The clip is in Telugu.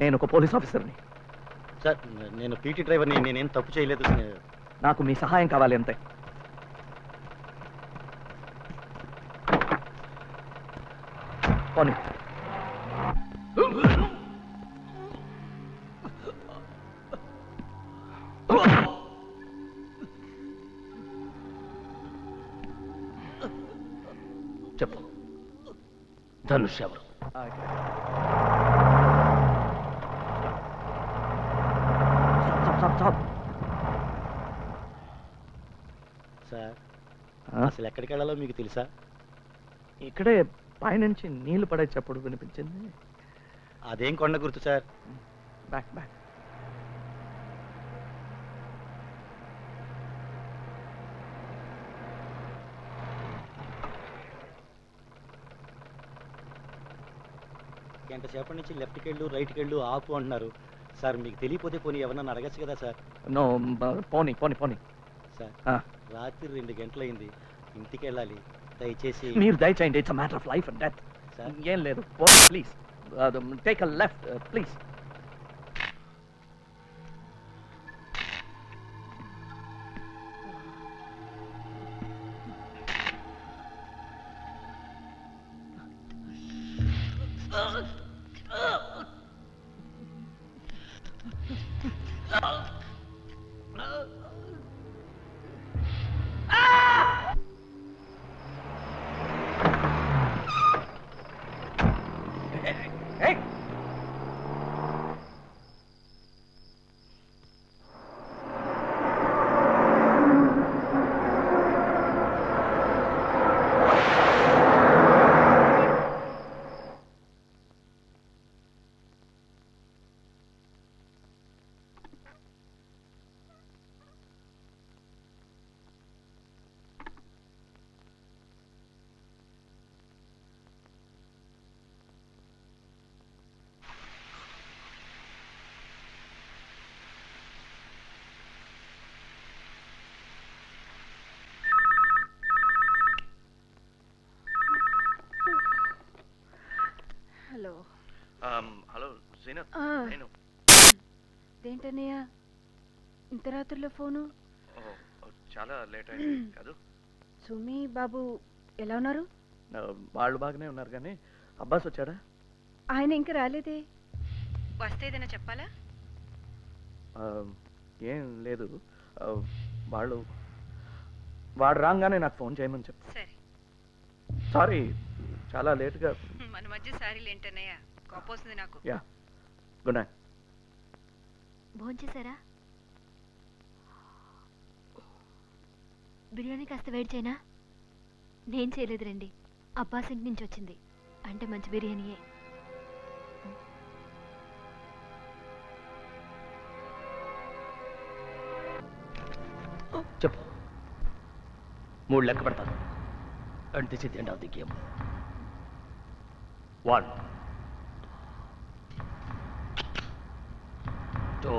నేను ఒక పోలీస్ ఆఫీసర్ని. సార్ నేను పీటీ డ్రైవర్ని, నేనేం తప్పు చేయలేదు. నాకు మీ సహాయం కావాలి అంతే. పోనీ. చెప్పు, ధనుష్ ఎవరు? సార్ అసలు ఎక్కడికి వెళ్ళాలో మీకు తెలుసా? ఇక్కడే పైనుంచి నీళ్లు పడే చప్పుడు వినిపించింది. అదేం కొండ గుర్తు సార్? Back back. గంట సేపటి నుంచి లెఫ్ట్కి వెళ్ళు, రైట్కి వెళ్ళు, ఆపు అంటున్నారు సార్. మీకు తెలియపోతే పోనీ ఎవరన్నా అడగచ్చు కదా సార్? నో, పోనీ పోనీ పోనీ సార్. రాత్రి 2 గంటలైంది, ఇంటికి వెళ్ళాలి. దయచేసి మీరు దయచేయండి. It's a matter of life and death. ఏం లేదు, please take a left please. Hello Srinath, నేను. ఏంటన్నయ్య ఇంత రాత్రిలో ఫోను? చాలా లేట్ అయింది కాదు? సుమి బాబు ఎలా ఉన్నారు? వాళ్ళు బాగానే ఉన్నారు, కానీ అబ్బాస్ వచ్చాడా? ఆయన ఇంకా రాలేదే. వస్తే ఏదైనా చెప్పాలా? ఏం లేదు, వాడు రాగానే నాకు ఫోన్ చేయమని చెప్పు. సరే. సారీ, చాలా లేట్గా. మన మధ్య సారీలు ఏంటన్నయ్య, కోపొస్తుంది నాకు. Yeah, good night. భోంచేశారా? బిర్యానీ కాస్త వెయిట్ చేయనా? నేను చేయలేదు రండి, అబ్బాస్ ఇంటి నుంచి వచ్చింది, అంటే మంచి బిర్యానీయే. చెప్పు, 3 లెక్క పెడతాను. And this is the end of the game. 1, 2,